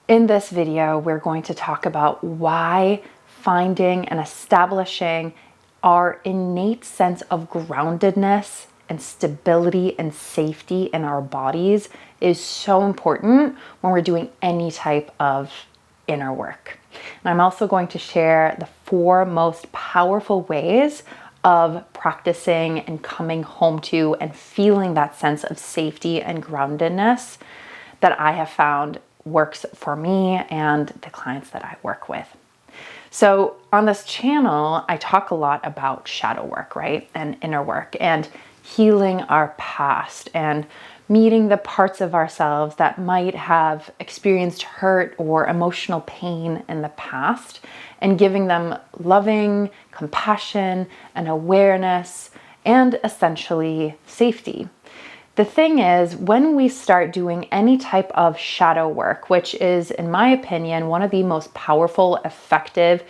In this video, we're going to talk about why finding and establishing our innate sense of groundedness and stability and safety in our bodies is so important when we're doing any type of inner work. And I'm also going to share the 4 most powerful ways of practicing and coming home to and feeling that sense of safety and groundedness that I have found works for me and the clients that I work with. So on this channel, I talk a lot about shadow work, right? And inner work and healing our past and meeting the parts of ourselves that might have experienced hurt or emotional pain in the past and giving them loving compassion and awareness and essentially safety. The thing is, when we start doing any type of shadow work, which is, in my opinion, one of the most powerful, effective,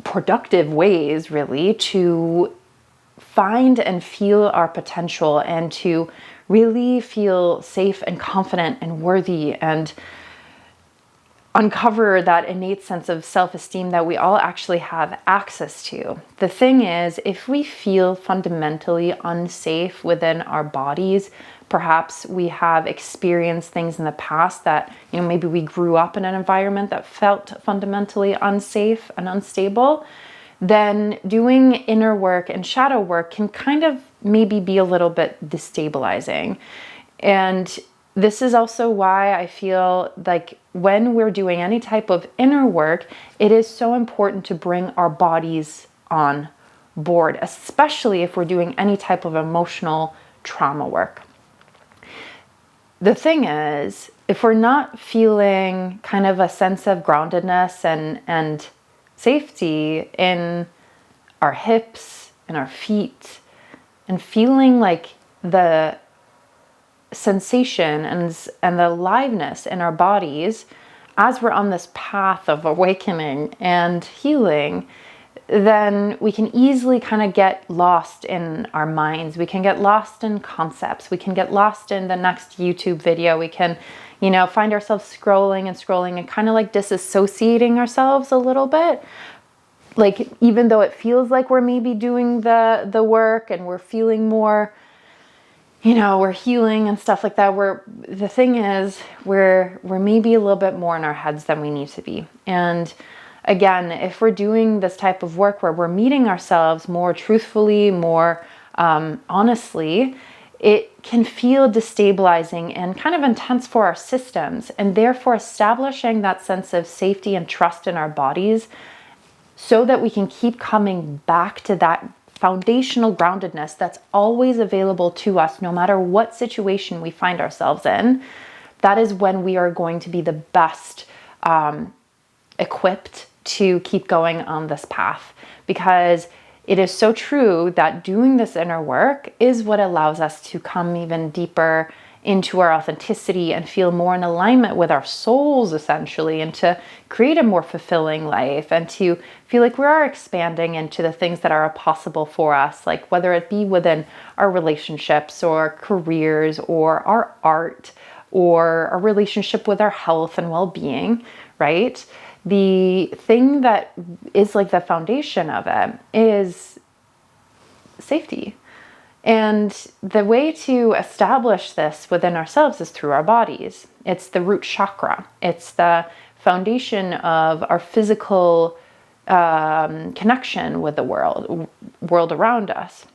productive ways, really, to find and feel our potential and to really feel safe and confident and worthy and uncover that innate sense of self-esteem that we all actually have access to. The thing is, if we feel fundamentally unsafe within our bodies, perhaps we have experienced things in the past that, maybe we grew up in an environment that felt fundamentally unsafe and unstable, then doing inner work and shadow work can kind of maybe be a little bit destabilizing. And this is also why I feel like when we're doing any type of inner work, it is so important to bring our bodies on board, especially if we're doing any type of emotional trauma work. The thing is, if we're not feeling kind of a sense of groundedness and safety in our hips and our feet and feeling like the sensation and the aliveness in our bodies as we're on this path of awakening and healing, then we can easily kind of get lost in our minds. We can get lost in concepts. We can get lost in the next YouTube video. We can, find ourselves scrolling and kind of like disassociating ourselves a little bit. Like, even though it feels like we're maybe doing the work and we're feeling more, we're healing and stuff like that. The thing is, we're maybe a little bit more in our heads than we need to be. And again, if we're doing this type of work where we're meeting ourselves more truthfully, more honestly, it can feel destabilizing and kind of intense for our systems. And therefore, establishing that sense of safety and trust in our bodies so that we can keep coming back to that foundational groundedness that's always available to us no matter what situation we find ourselves in, that is when we are going to be the best equipped to keep going on this path. Because it is so true that doing this inner work is what allows us to come even deeper into our authenticity and feel more in alignment with our souls, essentially, and to create a more fulfilling life and to feel like we are expanding into the things that are possible for us, like whether it be within our relationships or careers or our art or our relationship with our health and well-being, right? The thing that is like the foundation of it is safety. And the way to establish this within ourselves is through our bodies. It's the root chakra. It's the foundation of our physical connection with the world around us.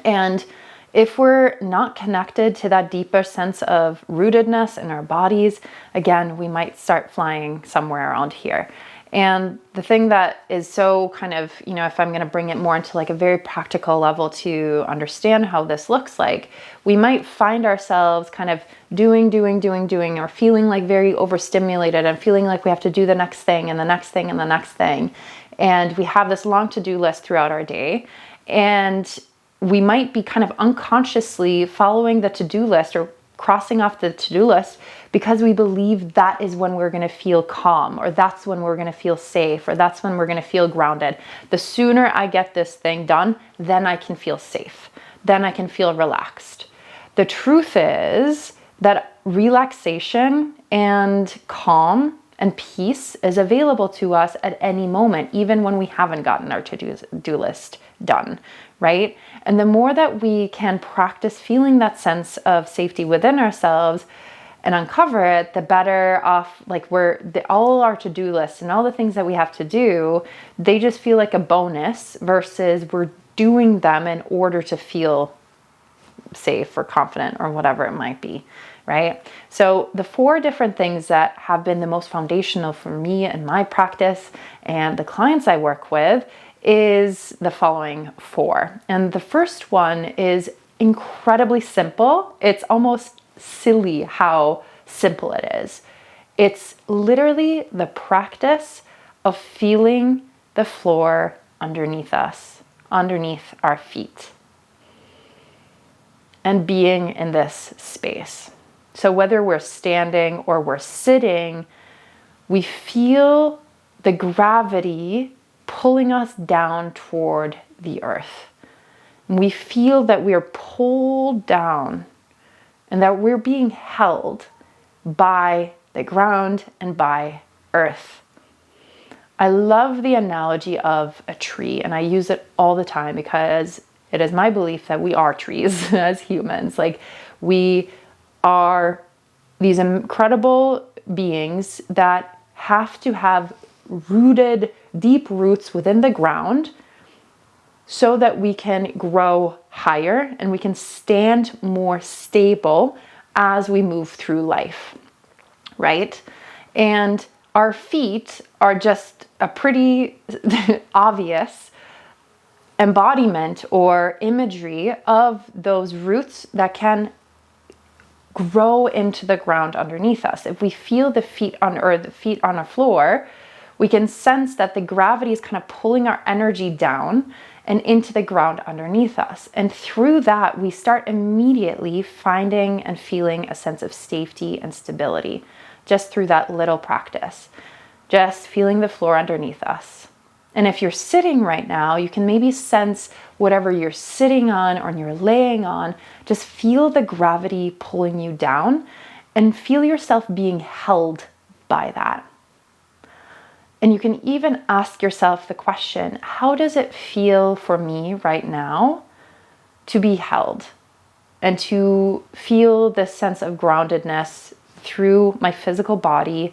And if we're not connected to that deeper sense of rootedness in our bodies, again, we might start flying somewhere around here. And the thing that is so kind of, if I'm going to bring it more into like a very practical level to understand how this looks like, we might find ourselves kind of doing, or feeling like very overstimulated and feeling like we have to do the next thing and the next thing and the next thing. And we have this long to-do list throughout our day. And we might be kind of unconsciously following the to-do list or crossing off the to-do list because we believe that is when we're going to feel calm, or that's when we're going to feel safe, or that's when we're going to feel grounded. The sooner I get this thing done, then I can feel safe. Then I can feel relaxed. The truth is that relaxation and calm and peace is available to us at any moment, even when we haven't gotten our to-do list done, right? And the more that we can practice feeling that sense of safety within ourselves and uncover it, the better off, like all our to-do lists and all the things that we have to do, they just feel like a bonus versus we're doing them in order to feel safe or confident or whatever it might be, right? So the 4 different things that have been the most foundational for me and my practice and the clients I work with is the following 4. And the first one is incredibly simple. It's almost silly how simple it is. It's literally the practice of feeling the floor underneath us, underneath our feet, and being in this space. So whether we're standing or we're sitting, we feel the gravity pulling us down toward the earth. And we feel that we are pulled down and that we're being held by the ground and by earth. I love the analogy of a tree, and I use it all the time because it is my belief that we are trees as humans. Like, we are these incredible beings that have to have rooted deep roots within the ground so that we can grow higher and we can stand more stable as we move through life, right? And our feet are just a pretty obvious embodiment or imagery of those roots that can grow into the ground underneath us. If we feel the feet on a floor, we can sense that the gravity is kind of pulling our energy down and into the ground underneath us. And through that, we start immediately finding and feeling a sense of safety and stability just through that little practice, just feeling the floor underneath us. And if you're sitting right now, you can maybe sense whatever you're sitting on or you're laying on, just feel the gravity pulling you down and feel yourself being held by that. And you can even ask yourself the question, how does it feel for me right now to be held and to feel this sense of groundedness through my physical body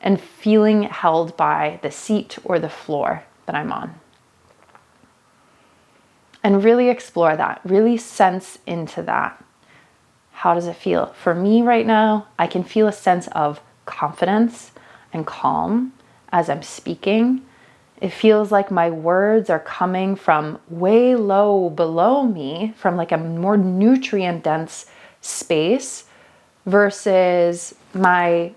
and feeling held by the seat or the floor that I'm on? And really explore that, really sense into that. How does it feel? For me right now, I can feel a sense of confidence and calm as I'm speaking. It feels like my words are coming from way low below me, from like a more nutrient dense space, versus my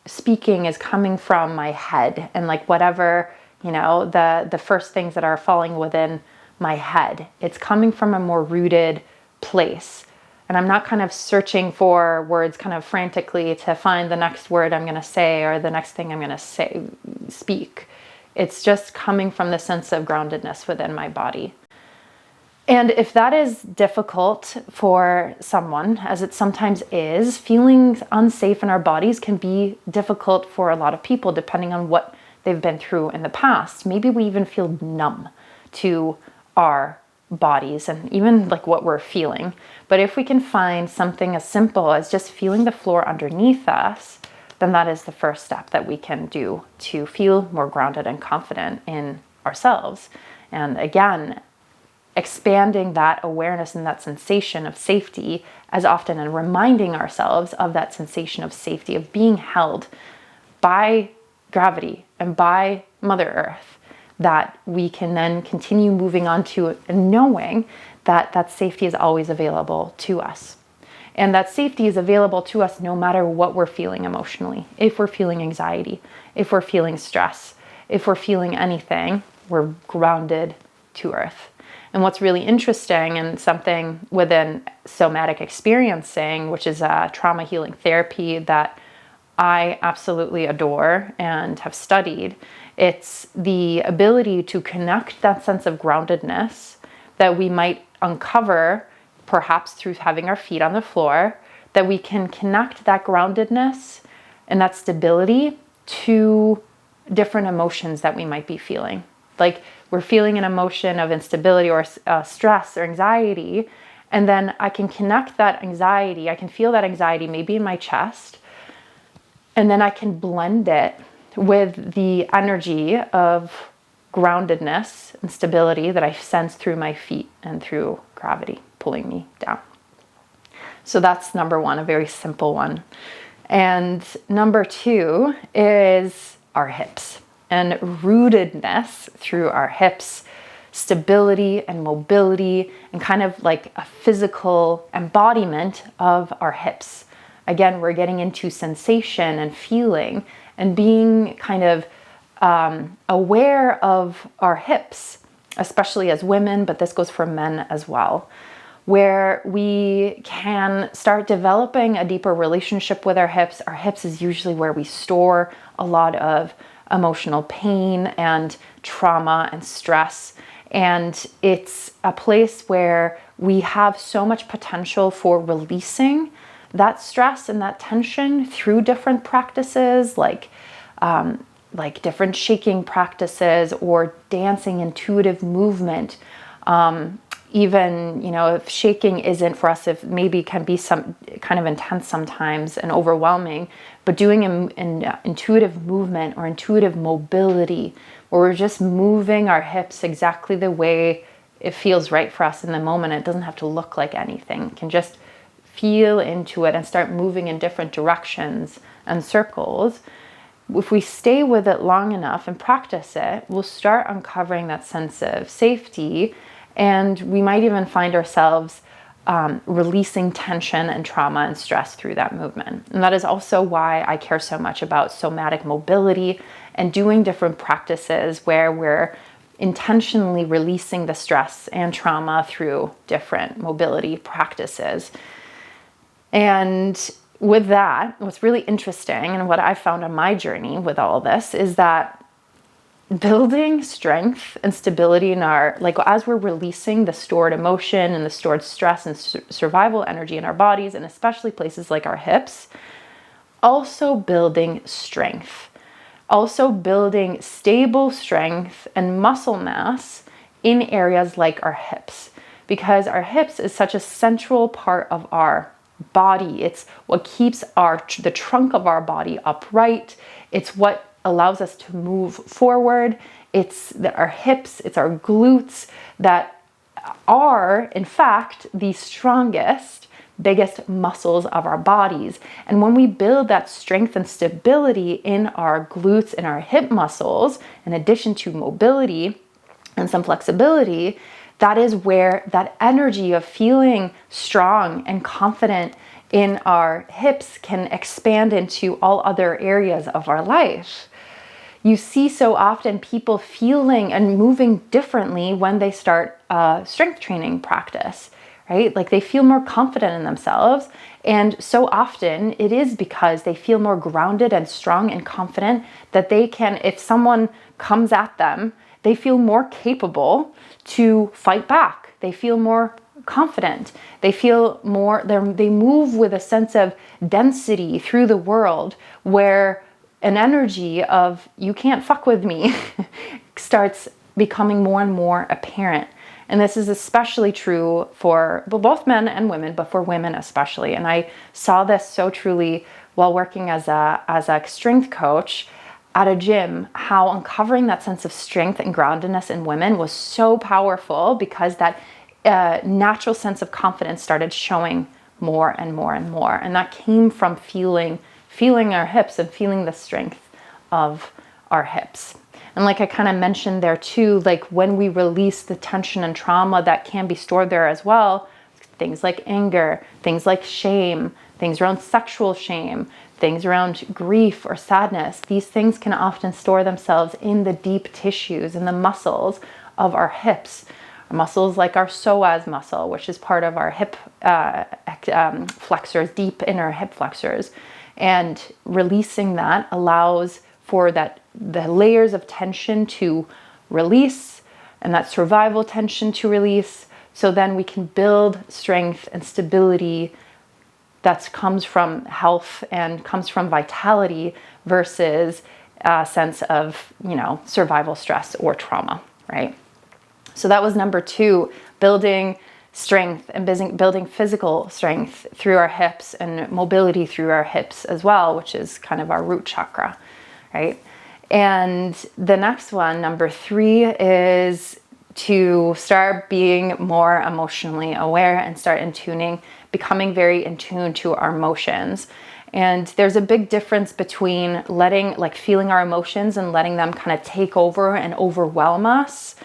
speaking is coming from my head and like whatever, the first things that are falling within my head. It's coming from a more rooted place. And I'm not kind of searching for words kind of frantically to find the next word I'm going to say or the next thing I'm going to speak. It's just coming from the sense of groundedness within my body. And if that is difficult for someone, as it sometimes is, feeling unsafe in our bodies can be difficult for a lot of people depending on what they've been through in the past. Maybe we even feel numb to our bodies and even like what we're feeling. But if we can find something as simple as just feeling the floor underneath us, then that is the first step that we can do to feel more grounded and confident in ourselves. And again, expanding that awareness and that sensation of safety as often, and reminding ourselves of that sensation of safety, of being held by gravity and by Mother Earth, that we can then continue moving on to, and knowing that that safety is always available to us. And that safety is available to us no matter what we're feeling emotionally. If we're feeling anxiety, if we're feeling stress, if we're feeling anything, we're grounded to earth. And what's really interesting, and something within somatic experiencing, which is a trauma healing therapy that I absolutely adore and have studied, it's the ability to connect that sense of groundedness that we might uncover perhaps through having our feet on the floor, that we can connect that groundedness and that stability to different emotions that we might be feeling. Like we're feeling an emotion of instability or stress or anxiety, and then I can connect that anxiety, I can feel that anxiety maybe in my chest, and then I can blend it with the energy of groundedness and stability that I sense through my feet and through gravity pulling me down. So that's number one, a very simple one. And number two is our hips and rootedness through our hips, stability and mobility, and kind of like a physical embodiment of our hips. Again, we're getting into sensation and feeling and being kind of aware of our hips, especially as women, but this goes for men as well, where we can start developing a deeper relationship with our hips. Our hips is usually where we store a lot of emotional pain and trauma and stress. And it's a place where we have so much potential for releasing that stress and that tension through different practices, like different shaking practices or dancing, intuitive movement. Even, if shaking isn't for us, if maybe can be some kind of intense sometimes and overwhelming, but doing an intuitive movement or intuitive mobility, where we're just moving our hips exactly the way it feels right for us in the moment. It doesn't have to look like anything. It can just feel into it and start moving in different directions and circles. If we stay with it long enough and practice it, we'll start uncovering that sense of safety. And we might even find ourselves releasing tension and trauma and stress through that movement. And that is also why I care so much about somatic mobility and doing different practices where we're intentionally releasing the stress and trauma through different mobility practices. And with that, what's really interesting and what I found on my journey with all this is that building strength and stability in our, like as we're releasing the stored emotion and the stored stress and survival energy in our bodies, and especially places like our hips, also building strength, also building stable strength and muscle mass in areas like our hips, because our hips is such a central part of our body. It's what keeps the trunk of our body upright. It's what allows us to move forward. It's our hips, it's our glutes that are, in fact, the strongest, biggest muscles of our bodies. And when we build that strength and stability in our glutes and our hip muscles, in addition to mobility and some flexibility, that is where that energy of feeling strong and confident in our hips can expand into all other areas of our life. You see so often people feeling and moving differently when they start a strength training practice, right? Like they feel more confident in themselves. And so often it is because they feel more grounded and strong and confident that they can, if someone comes at them, they feel more capable to fight back. They feel more confident. They feel more, they move with a sense of density through the world where an energy of you can't fuck with me starts becoming more and more apparent. And this is especially true for both men and women, but for women especially. And I saw this so truly while working as a strength coach at a gym, how uncovering that sense of strength and groundedness in women was so powerful, because that natural sense of confidence started showing more and more and more. And that came from feeling our hips and feeling the strength of our hips. And like I kind of mentioned there too, like when we release the tension and trauma that can be stored there as well, things like anger, things like shame, things around sexual shame, things around grief or sadness, these things can often store themselves in the deep tissues and the muscles of our hips. Muscles like our psoas muscle, which is part of our hip flexors, deep inner hip flexors. And releasing that allows for the layers of tension to release and that survival tension to release. So then we can build strength and stability that comes from health and comes from vitality versus a sense of, survival stress or trauma, right? So that was number 2, building strength and building physical strength through our hips and mobility through our hips as well, which is kind of our root chakra, right? And the next one, number 3, is to start being more emotionally aware and start becoming very in tune to our emotions. And there's a big difference between feeling our emotions and letting them kind of take over and overwhelm us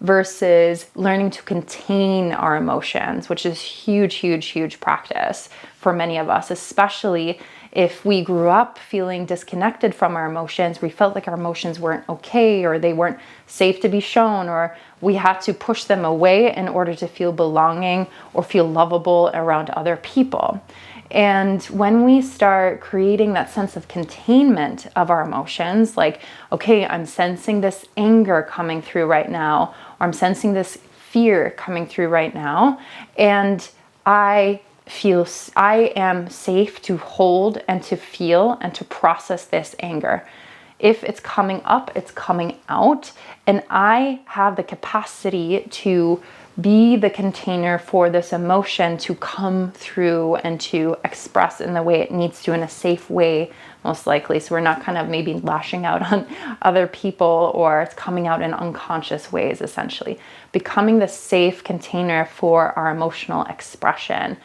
versus learning to contain our emotions, which is huge, huge, huge practice for many of us, especially if we grew up feeling disconnected from our emotions. We felt like our emotions weren't okay, or they weren't safe to be shown, or we had to push them away in order to feel belonging or feel lovable around other people. And when we start creating that sense of containment of our emotions, like, okay, I'm sensing this anger coming through right now, or I'm sensing this fear coming through right now, and I am safe to hold and to feel and to process this anger. If it's coming up, it's coming out, and I have the capacity to be the container for this emotion to come through and to express in the way it needs to, in a safe way, most likely. So we're not kind of maybe lashing out on other people, or it's coming out in unconscious ways, essentially. Becoming the safe container for our emotional expression,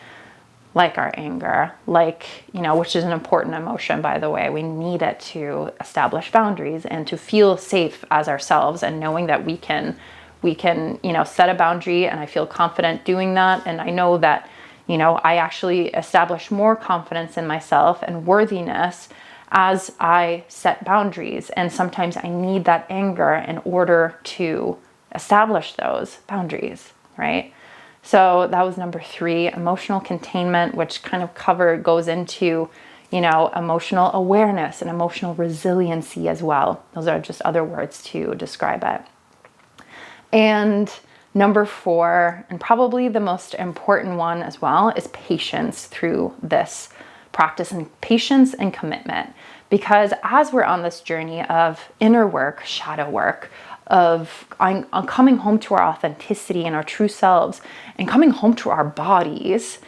like our anger, which is an important emotion, by the way. We need it to establish boundaries and to feel safe as ourselves, and knowing that we can, set a boundary, and I feel confident doing that. And I know that, I actually establish more confidence in myself and worthiness as I set boundaries. And sometimes I need that anger in order to establish those boundaries, right? So that was number 3, emotional containment, which kind of goes into, emotional awareness and emotional resiliency as well. Those are just other words to describe it. And number 4, and probably the most important one as well, is patience through this practice, and patience and commitment. Because as we're on this journey of inner work, shadow work, of coming home to our authenticity and our true selves, and coming home to our bodies,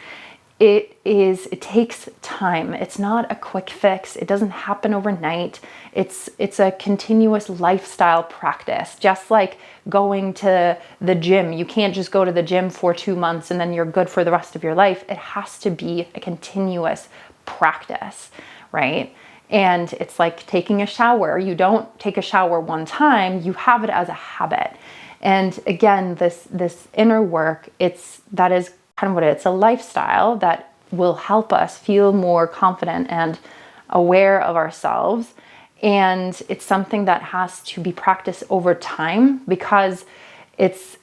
it takes time. It's not a quick fix. It doesn't happen overnight. It's a continuous lifestyle practice. Just like going to the gym, you can't just go to the gym for 2 months and then you're good for the rest of your life. It has to be a continuous practice, right? And it's like taking a shower. You don't take a shower one time, you have it as a habit. And again, this inner work, that is kind of what it's a lifestyle that will help us feel more confident and aware of ourselves. And it's something that has to be practiced over time, because it's,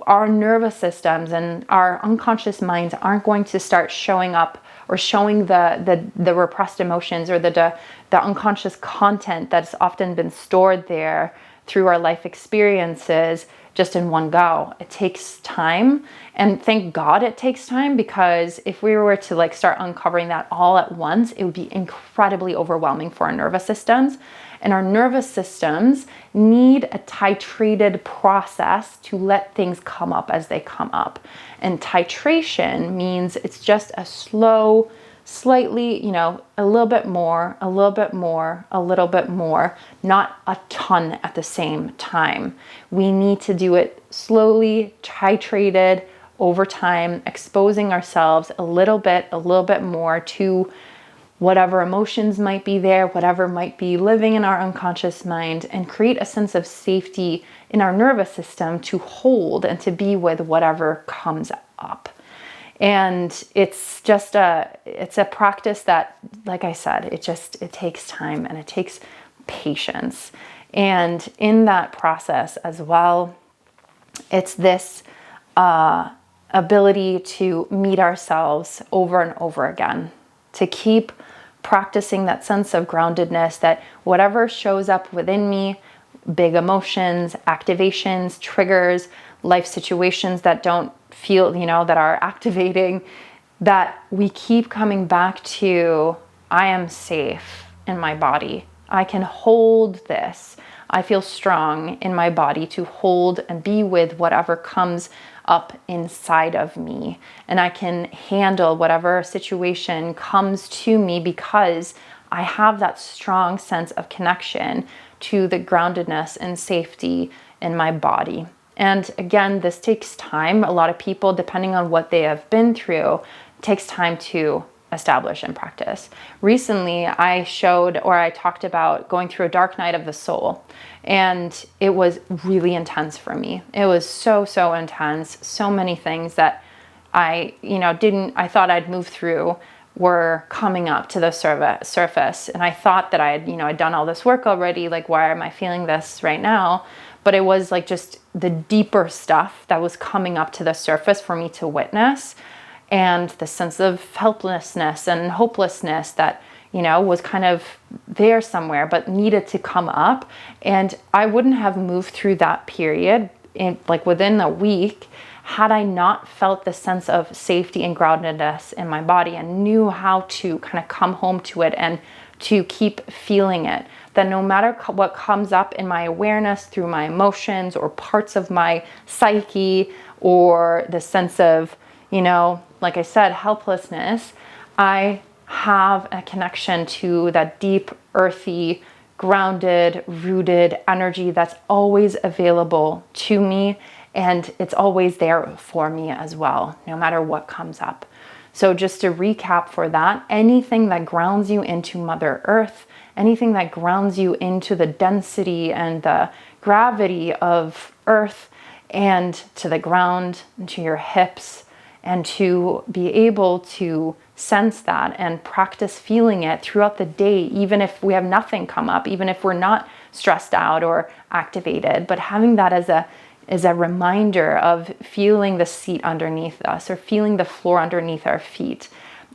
our nervous systems and our unconscious minds aren't going to start showing up or showing the repressed emotions or the unconscious content that's often been stored there through our life experiences just in one go. It takes time, and thank God it takes time, because if we were to start uncovering that all at once, it would be incredibly overwhelming for our nervous systems. And our nervous systems need a titrated process to let things come up as they come up. And titration means it's just a slow, slightly, a little bit more, a little bit more, a little bit more, not a ton at the same time. We need to do it slowly, titrated over time, exposing ourselves a little bit more to whatever emotions might be there, whatever might be living in our unconscious mind, and create a sense of safety in our nervous system to hold and to be with whatever comes up. And it's a practice that, like I said, it takes time and it takes patience. And in that process as well, it's this ability to meet ourselves over and over again, to keep practicing that sense of groundedness, that whatever shows up within me, big emotions, activations, triggers, life situations that don't feel, that are activating, that we keep coming back to, I am safe in my body. I can hold this. I feel strong in my body to hold and be with whatever comes up inside of me. And I can handle whatever situation comes to me because I have that strong sense of connection to the groundedness and safety in my body. And again, this takes time. A lot of people, depending on what they have been through, it takes time to establish and practice. Recently, I talked about going through a dark night of the soul, and it was really intense for me. It was so intense. So many things that I thought I'd move through were coming up to the surface. And I thought that I'd done all this work already. Like, why am I feeling this right now? But it was like just the deeper stuff that was coming up to the surface for me to witness. And the sense of helplessness and hopelessness that, was kind of there somewhere, but needed to come up. And I wouldn't have moved through that period within a week had I not felt the sense of safety and groundedness in my body and knew how to kind of come home to it and to keep feeling it. That no matter what comes up in my awareness through my emotions or parts of my psyche or the sense of, like I said, helplessness, I have a connection to that deep, earthy, grounded, rooted energy that's always available to me, and it's always there for me as well, no matter what comes up. So just to recap for that, anything that grounds you into Mother Earth, anything that grounds you into the density and the gravity of Earth and to the ground, into your hips, and to be able to sense that and practice feeling it throughout the day, even if we have nothing come up, even if we're not stressed out or activated, but having that as a reminder of feeling the seat underneath us or feeling the floor underneath our feet.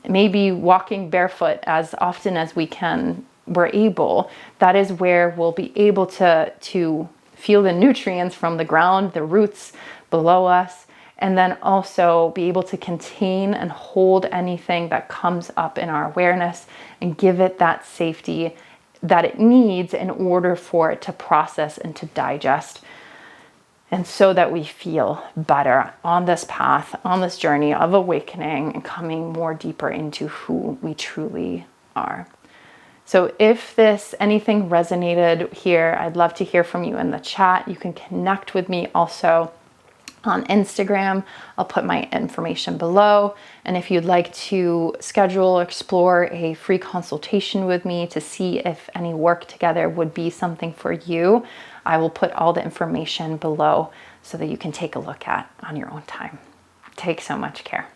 Maybe walking barefoot as often as we're able. That is where we'll be able to feel the nutrients from the ground, the roots below us, and then also be able to contain and hold anything that comes up in our awareness and give it that safety that it needs in order for it to process and to digest. And so that we feel better on this path, on this journey of awakening and coming more deeper into who we truly are. So if anything resonated here, I'd love to hear from you in the chat. You can connect with me also on Instagram. I'll put my information below. And if you'd like to schedule or explore a free consultation with me to see if any work together would be something for you, I will put all the information below so that you can take a look at on your own time. Take so much care.